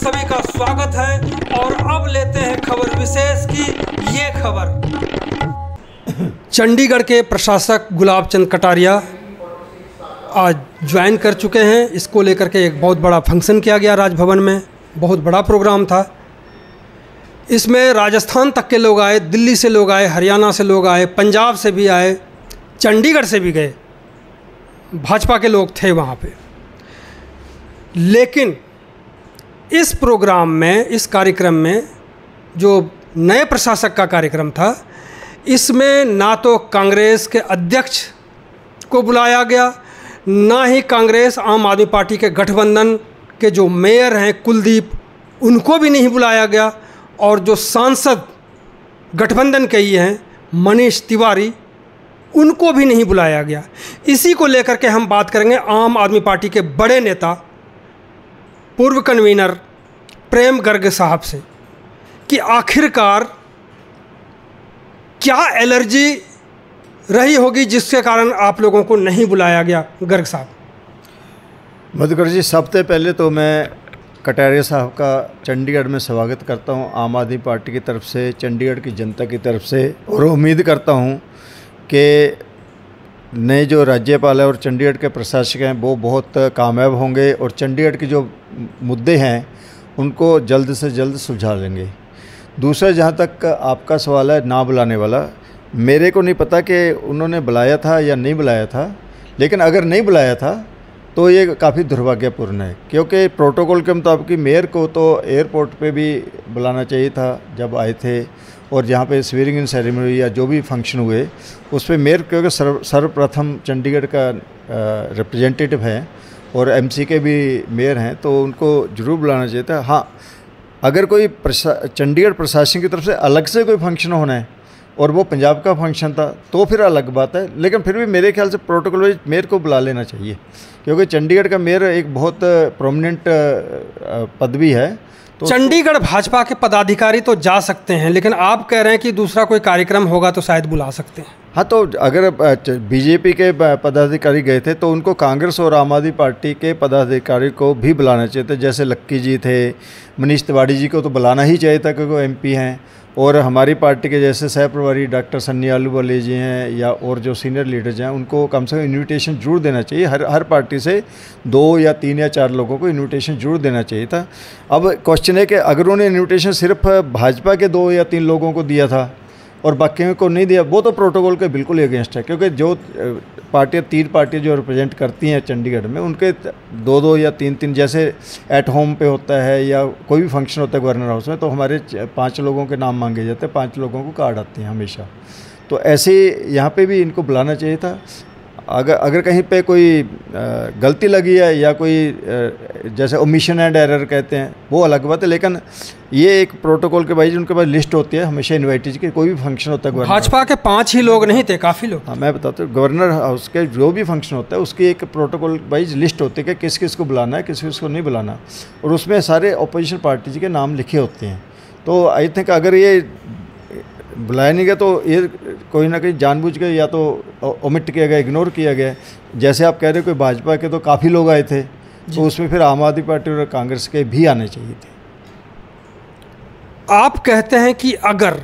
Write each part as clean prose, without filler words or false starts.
सभी का स्वागत है और अब लेते हैं खबर विशेष की ये खबर। चंडीगढ़ के प्रशासक गुलाब चंद कटारिया आज ज्वाइन कर चुके हैं। इसको लेकर के एक बहुत बड़ा फंक्शन किया गया राजभवन में, बहुत बड़ा प्रोग्राम था। इसमें राजस्थान तक के लोग आए, दिल्ली से लोग आए, हरियाणा से लोग आए, पंजाब से भी आए, चंडीगढ़ से भी गए, भाजपा के लोग थे वहाँ पे। लेकिन इस प्रोग्राम में, इस कार्यक्रम में जो नए प्रशासक का कार्यक्रम था, इसमें ना तो कांग्रेस के अध्यक्ष को बुलाया गया, ना ही कांग्रेस आम आदमी पार्टी के गठबंधन के जो मेयर हैं कुलदीप, उनको भी नहीं बुलाया गया, और जो सांसद गठबंधन के ही हैं मनीष तिवारी, उनको भी नहीं बुलाया गया। इसी को लेकर के हम बात करेंगे आम आदमी पार्टी के बड़े नेता पूर्व कन्वीनर प्रेम गर्ग साहब से कि आखिरकार क्या एलर्जी रही होगी जिसके कारण आप लोगों को नहीं बुलाया गया। गर्ग साहब। मधुकर जी, सबसे पहले तो मैं कटारिया साहब का चंडीगढ़ में स्वागत करता हूं, आम आदमी पार्टी की तरफ से, चंडीगढ़ की जनता की तरफ से, और उम्मीद करता हूं कि नए जो राज्यपाल है और चंडीगढ़ के प्रशासक हैं वो बहुत कामयाब होंगे और चंडीगढ़ के जो मुद्दे हैं उनको जल्द से जल्द सुलझा लेंगे। दूसरा, जहाँ तक आपका सवाल है ना बुलाने वाला, मेरे को नहीं पता कि उन्होंने बुलाया था या नहीं बुलाया था, लेकिन अगर नहीं बुलाया था तो ये काफ़ी दुर्भाग्यपूर्ण है, क्योंकि प्रोटोकॉल के मुताबिक मेयर को तो एयरपोर्ट पे भी बुलाना चाहिए था जब आए थे, और जहाँ पे स्वीयरिंग इन सेरेमनी या जो भी फंक्शन हुए उस पर मेयर, क्योंकि सर्वप्रथम चंडीगढ़ का रिप्रेजेंटेटिव है और एमसी के भी मेयर हैं, तो उनको ज़रूर बुलाना चाहिए था। हाँ, अगर कोई चंडीगढ़ प्रशासन की तरफ से अलग से कोई फंक्शन होना है और वो पंजाब का फंक्शन था तो फिर अलग बात है, लेकिन फिर भी मेरे ख्याल से प्रोटोकॉल वाइज मेयर को बुला लेना चाहिए, क्योंकि चंडीगढ़ का मेयर एक बहुत प्रोमिनेंट पदवी है। तो चंडीगढ़ भाजपा के पदाधिकारी तो जा सकते हैं, लेकिन आप कह रहे हैं कि दूसरा कोई कार्यक्रम होगा तो शायद बुला सकते हैं। हाँ, तो अगर बीजेपी के पदाधिकारी गए थे तो उनको कांग्रेस और आम आदमी पार्टी के पदाधिकारी को भी बुलाना चाहिए था। जैसे लक्की जी थे, मनीष तिवारी जी को तो बुलाना ही चाहिए था क्योंकि वो एमपी हैं, और हमारी पार्टी के जैसे सह प्रभारी डॉक्टर सन्नी आलूवाले जी हैं या और जो सीनियर लीडर्स हैं, उनको कम से कम इन्विटेशन जरूर देना चाहिए। हर पार्टी से 2 या 3 या 4 लोगों को इन्विटेशन जरूर देना चाहिए था। अब क्वेश्चन है कि अगर उन्होंने इन्विटेशन सिर्फ भाजपा के 2 या 3 लोगों को दिया था और बाकियों को नहीं दिया, वो तो प्रोटोकॉल के बिल्कुल अगेंस्ट है, क्योंकि जो पार्टियाँ 3 पार्टियाँ जो रिप्रेजेंट करती हैं चंडीगढ़ में, उनके 2-2 या 3-3 जैसे एट होम पे होता है या कोई भी फंक्शन होता है गवर्नर हाउस में, तो हमारे 5 लोगों के नाम मांगे जाते हैं, 5 लोगों को कार्ड आते हैं हमेशा। तो ऐसे यहाँ पे भी इनको बुलाना चाहिए था। अगर कहीं पे कोई गलती लगी है या कोई जैसे ओमिशन एंड एरर कहते हैं, वो अलग बात है, लेकिन ये एक प्रोटोकॉल के वाइज उनके पास लिस्ट होती है हमेशा इन्वाइटीज की, कोई भी फंक्शन होता है। भाजपा के 5 ही लोग नहीं थे, काफ़ी लोग। हाँ, मैं बताता हूँ, गवर्नर हाउस के जो भी फंक्शन होता है उसकी एक प्रोटोकॉल वाइज लिस्ट होती है कि किस किस को बुलाना है, किस किस को नहीं बुलाना, और उसमें सारे अपोजिशन पार्टीज के नाम लिखे होते हैं। तो आई थिंक अगर ये बुलाया नहीं गया तो ये कोई ना कहीं जानबूझ के या तो ओमिट किया गया, इग्नोर किया गया। जैसे आप कह रहे हो कोई भाजपा के तो काफ़ी लोग आए थे, तो उसमें फिर आम आदमी पार्टी और कांग्रेस के भी आने चाहिए थे। आप कहते हैं कि अगर,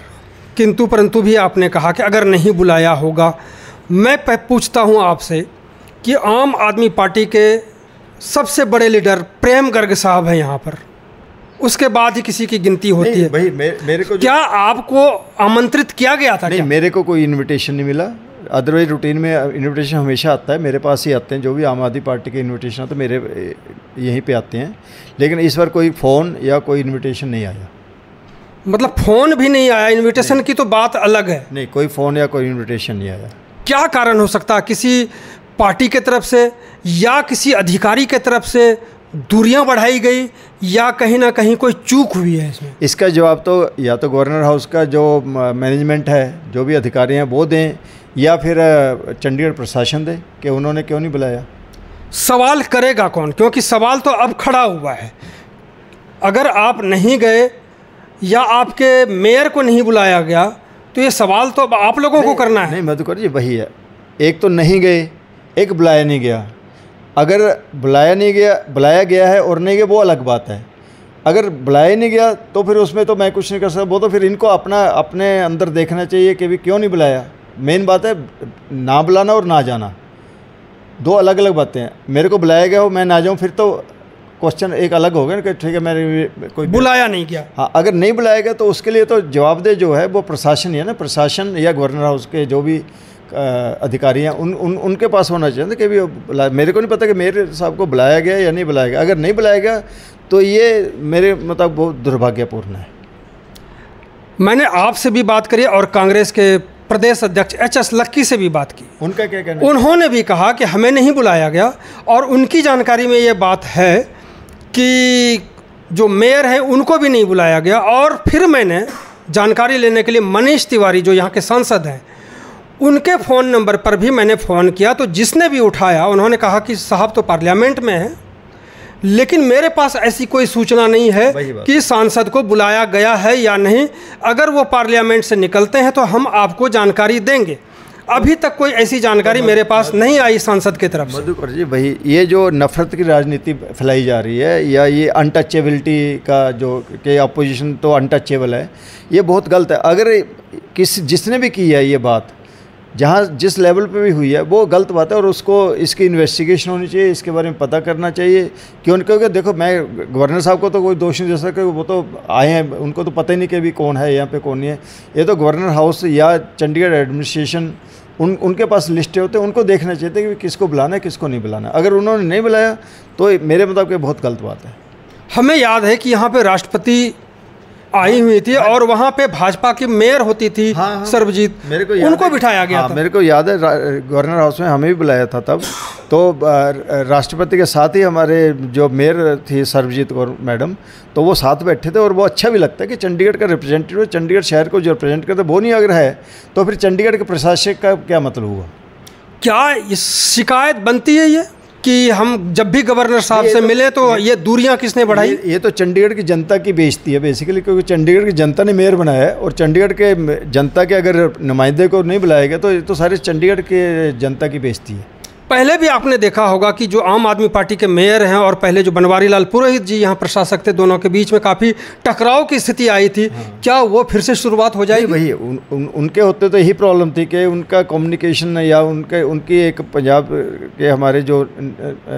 किंतु परंतु भी आपने कहा कि अगर नहीं बुलाया होगा। मैं पूछता हूं आपसे कि आम आदमी पार्टी के सबसे बड़े लीडर प्रेम गर्ग साहब हैं यहाँ पर, उसके बाद ही किसी की गिनती होती है। भाई मेरे को क्या आपको आमंत्रित किया गया था? नहीं, मेरे को कोई इनविटेशन नहीं मिला। अदरवाइज रूटीन में इनविटेशन हमेशा आता है, मेरे पास ही आते हैं, जो भी आम आदमी पार्टी के इनविटेशन आते मेरे यहीं पे आते हैं, लेकिन इस बार कोई फ़ोन या कोई इनविटेशन नहीं आया। मतलब फ़ोन भी नहीं आया? इनविटेशन की तो बात अलग है। नहीं, कोई फ़ोन या कोई इन्विटेशन नहीं आया। क्या कारण हो सकता है? किसी पार्टी के तरफ से या किसी अधिकारी के तरफ से दूरियां बढ़ाई गई, या कहीं ना कहीं कोई चूक हुई है इसमें? इसका जवाब तो या तो गवर्नर हाउस का जो मैनेजमेंट है, जो भी अधिकारी हैं वो दें, या फिर चंडीगढ़ प्रशासन दे कि उन्होंने क्यों नहीं बुलाया। सवाल करेगा कौन? क्योंकि सवाल तो अब खड़ा हुआ है। अगर आप नहीं गए या आपके मेयर को नहीं बुलाया गया तो ये सवाल तो अब आप लोगों को करना है। नहीं मधुकर जी, वही है, एक तो नहीं गए, एक बुलाया नहीं गया। अगर बुलाया गया है और नहीं गया वो अलग बात है। अगर बुलाया नहीं गया तो फिर उसमें तो मैं कुछ नहीं कर सकता, वो तो फिर इनको अपने अंदर देखना चाहिए कि भी क्यों नहीं बुलाया। मेन बात है ना बुलाना और ना जाना, दो अलग अलग बातें हैं। मेरे को बुलाया गया हो, मैं ना जाऊँ, फिर तो क्वेश्चन एक अलग हो गया कि ठीक है मैंने कोई बुलाया नहीं गया। हाँ, अगर नहीं बुलाया गया तो उसके लिए तो जवाबदेह जो है वो प्रशासन ही है ना, प्रशासन या गवर्नर हाउस के जो भी अधिकारी हैं उनके पास होना चाहिए कि भी मेरे को नहीं पता कि मेरे साहब को बुलाया गया या नहीं बुलाया गया। अगर नहीं बुलाया गया तो ये मेरे मतलब बहुत दुर्भाग्यपूर्ण है। मैंने आपसे भी बात करी और कांग्रेस के प्रदेश अध्यक्ष एच.एस. लक्की से भी बात की। उनका क्या कहना है? उन्होंने भी कहा कि हमें नहीं बुलाया गया और उनकी जानकारी में ये बात है कि जो मेयर हैं उनको भी नहीं बुलाया गया। और फिर मैंने जानकारी लेने के लिए मनीष तिवारी जो यहाँ के सांसद हैं उनके फ़ोन नंबर पर भी मैंने फ़ोन किया, तो जिसने भी उठाया उन्होंने कहा कि साहब तो पार्लियामेंट में है, लेकिन मेरे पास ऐसी कोई सूचना नहीं है कि सांसद को बुलाया गया है या नहीं। अगर वो पार्लियामेंट से निकलते हैं तो हम आपको जानकारी देंगे। अभी तक कोई ऐसी जानकारी मेरे पास नहीं आई सांसद की तरफ से। मधुकर जी, वही ये जो नफरत की राजनीति फैलाई जा रही है या ये अनटचेबिलिटी का जो कि अपोजिशन तो अनटचेबल है, ये बहुत गलत है। अगर जिसने भी की है ये बात, जहाँ जिस लेवल पे भी हुई है, वो गलत बात है और उसको इसकी इन्वेस्टिगेशन होनी चाहिए, इसके बारे में पता करना चाहिए। क्योंकि देखो, मैं गवर्नर साहब को तो कोई दोष नहीं दे सकता, वो तो आए हैं, उनको तो पता ही नहीं कि अभी कौन है यहाँ पे कौन नहीं है। ये तो गवर्नर हाउस या चंडीगढ़ एडमिनिस्ट्रेशन उनके पास लिस्टें होते हैं, उनको देखना चाहिए कि किसको बुलाना है किसको नहीं बुलाना। अगर उन्होंने नहीं बुलाया तो मेरे मुताबिक बहुत गलत बात है। हमें याद है कि यहाँ पे राष्ट्रपति आई हुई थी और वहाँ पे भाजपा की मेयर होती थी सर्वजीत, मेरे को उनको बिठाया गया था। मेरे को याद है गवर्नर हाउस में हमें भी बुलाया था तब, तो राष्ट्रपति के साथ ही हमारे जो मेयर थी सर्वजीत कौर मैडम, तो वो साथ बैठे थे और वो अच्छा भी लगता है कि चंडीगढ़ का रिप्रेजेंटेटिव, चंडीगढ़ शहर को जो रिप्रेजेंट करते, वो नहीं अगर है तो फिर चंडीगढ़ के प्रशासक का क्या मतलब हुआ? क्या शिकायत बनती है ये कि हम जब भी गवर्नर साहब से मिले तो ये दूरियां किसने बढ़ाई? ये तो चंडीगढ़ की जनता की बेइज्जती है बेसिकली, क्योंकि चंडीगढ़ की जनता ने मेयर बनाया है और चंडीगढ़ के जनता के अगर नुमाइंदे को नहीं बुलाया गया तो ये तो सारे चंडीगढ़ के जनता की बेइज्जती है। पहले भी आपने देखा होगा कि जो आम आदमी पार्टी के मेयर हैं और पहले जो बनवारी लाल पुरोहित जी यहाँ प्रशासक थे, दोनों के बीच में काफ़ी टकराव की स्थिति आई थी। क्या वो फिर से शुरुआत हो जाएगी? वही उनके होते तो यही प्रॉब्लम थी कि उनका कम्युनिकेशन या उनकी एक पंजाब के हमारे जो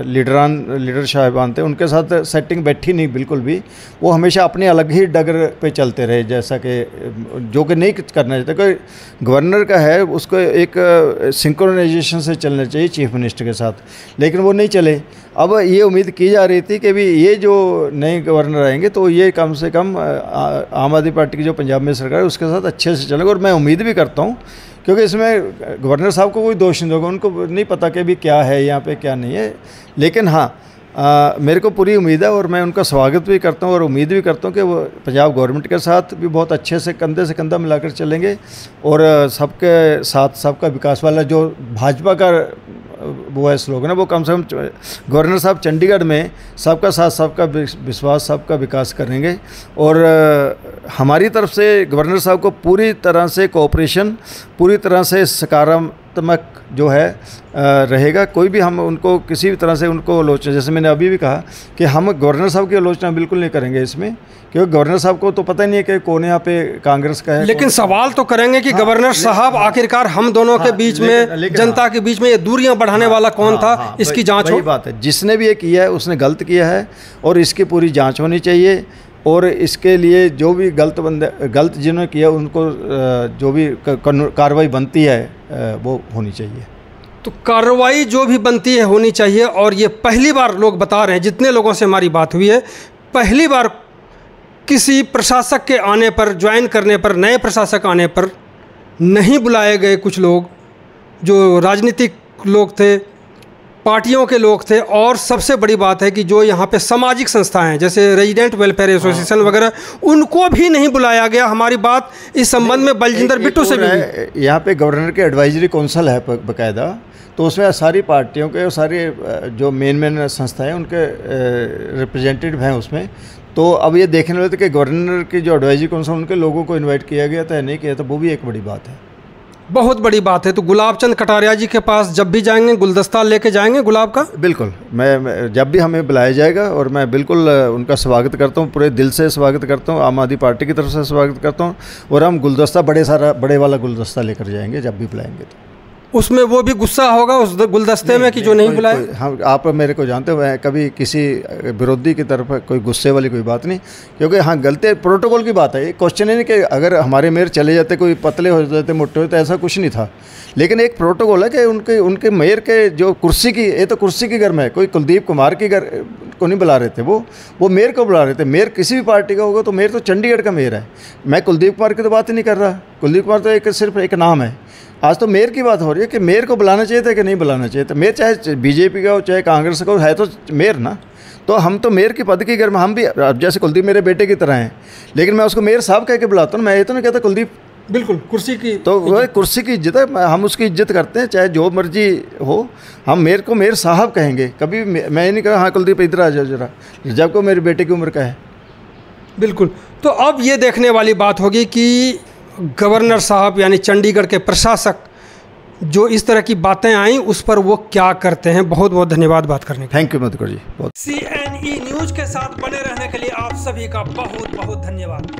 लीडर साहिबान थे उनके साथ सेटिंग बैठी नहीं बिल्कुल भी। वो हमेशा अपने अलग ही डगर पे चलते रहे, जैसा कि जो कि नहीं करना चाहते। कोई गवर्नर का है उसको एक सिंक्रोनाइजेशन से चलना चाहिए चीफ मिनिस्टर के साथ, लेकिन वो नहीं चले। अब ये उम्मीद की जा रही थी कि भी ये जो नए गवर्नर आएंगे तो ये कम से कम आम आदमी पार्टी की जो पंजाब में सरकार है उसके साथ अच्छे से चलेगा। और मैं उम्मीद भी करता हूँ, क्योंकि इसमें गवर्नर साहब को कोई दोष नहीं होगा, उनको नहीं पता कि भी क्या है यहाँ पे क्या नहीं है। लेकिन हाँ, मेरे को पूरी उम्मीद है और मैं उनका स्वागत भी करता हूँ और उम्मीद भी करता हूँ कि वो पंजाब गवर्नमेंट के साथ भी बहुत अच्छे से कंधा मिलाकर चलेंगे और सबके साथ सबका विकास वाला जो भाजपा का वो है स्लोगन है, वो कम से कम गवर्नर साहब चंडीगढ़ में सबका साथ सबका विश्वास सबका विकास करेंगे। और हमारी तरफ से गवर्नर साहब को पूरी तरह से कोऑपरेशन, पूरी तरह से सकारात्मक जो है रहेगा। कोई भी हम उनको किसी भी तरह से उनको आलोचना, जैसे मैंने अभी भी कहा कि हम गवर्नर साहब की आलोचना बिल्कुल नहीं करेंगे इसमें, क्योंकि गवर्नर साहब को तो पता ही नहीं है कि कौन यहाँ पे कांग्रेस का है। लेकिन सवाल तो करेंगे कि गवर्नर साहब आखिरकार हम दोनों के बीच में, जनता के बीच में ये दूरियां बढ़ाने वाला कौन था, इसकी जांच हो। बात है, जिसने भी ये किया है उसने गलत किया है और इसकी पूरी जांच होनी चाहिए। और इसके लिए जो भी गलत जिन्होंने किया उनको जो भी कार्रवाई बनती है वो होनी चाहिए। तो कार्रवाई जो भी बनती है होनी चाहिए। और ये पहली बार लोग बता रहे हैं, जितने लोगों से हमारी बात हुई है, पहली बार किसी प्रशासक के आने पर, ज्वाइन करने पर, नए प्रशासक आने पर नहीं बुलाए गए कुछ लोग जो राजनीतिक लोग थे, पार्टियों के लोग थे। और सबसे बड़ी बात है कि जो यहाँ पे सामाजिक संस्थाएं हैं जैसे रेजिडेंट वेलफेयर एसोसिएशन वगैरह, उनको भी नहीं बुलाया गया। हमारी बात इस संबंध में बलजिंदर बिट्टू से भी, यहाँ पे गवर्नर के एडवाइजरी काउंसिल है बाकायदा, तो उसमें सारी पार्टियों के और सारे जो मेन संस्थाएं उनके रिप्रेजेंटेटिव हैं उसमें। तो अब ये देखने वाले थे कि गवर्नर की जो एडवाइजरी काउंसिल उनके लोगों को इन्वाइट किया गया था या नहीं किया था, वो भी एक बड़ी बात है। बहुत बड़ी बात है। तो गुलाब चंद कटारिया जी के पास जब भी जाएंगे गुलदस्ता लेके जाएंगे गुलाब का? बिल्कुल, मैं जब भी हमें बुलाया जाएगा और मैं बिल्कुल उनका स्वागत करता हूँ, पूरे दिल से स्वागत करता हूँ, आम आदमी पार्टी की तरफ से स्वागत करता हूँ। और हम गुलदस्ता बड़े वाला गुलदस्ता लेकर जाएंगे जब भी बुलाएंगे। तो उसमें वो भी गुस्सा होगा उस गुलदस्ते में कि जो नहीं बुलाए? हम आप मेरे को जानते हो, मैं कभी किसी विरोधी की तरफ कोई गुस्से वाली कोई बात नहीं, क्योंकि हाँ गलती प्रोटोकॉल की बात है। ये क्वेश्चन है नहीं कि अगर हमारे मेयर चले जाते कोई पतले हो जाते मोटे होते, ऐसा कुछ नहीं था। लेकिन एक प्रोटोकॉल है कि उनके मेयर के जो कुर्सी की, ये तो कुर्सी की घर में है, कोई कुलदीप कुमार की घर को नहीं बुला रहे थे, वो मेयर को बुला रहे थे। मेयर किसी भी पार्टी का होगा तो मेयर तो चंडीगढ़ का मेयर है। मैं कुलदीप कुमार की तो बात ही नहीं कर रहा। कुलदीप कुमार तो सिर्फ एक नाम है। आज तो मेयर की बात हो रही है कि मेयर को बुलाना चाहिए था कि नहीं बुलाना चाहिए था। मेयर चाहे बीजेपी का हो चाहे कांग्रेस का हो, है तो मेयर ना। तो हम तो मेयर की पद की घर में, हम भी अब जैसे कुलदीप मेरे बेटे की तरह हैं, लेकिन मैं उसको मेयर साहब कह के बुलाता हूँ। मैं ये तो नहीं कहता कुलदीप। बिल्कुल, कुर्सी की तो वह कुर्सी की इज्जत है, हम उसकी इज्जत करते हैं चाहे जो मर्जी हो। हम मेयर को मेयर साहब कहेंगे, कभी मैं ये नहीं कहा हाँ कुलदीप इधर आ जाओ जरा, जबकि मेरे बेटे की उम्र का है। बिल्कुल। तो अब ये देखने वाली बात होगी कि गवर्नर साहब यानी चंडीगढ़ के प्रशासक जो इस तरह की बातें आई उस पर वो क्या करते हैं। बहुत बहुत धन्यवाद बात करने के लिए। Thank you Madhukar ji. CNE news के साथ बने रहने के लिए आप सभी का बहुत बहुत धन्यवाद।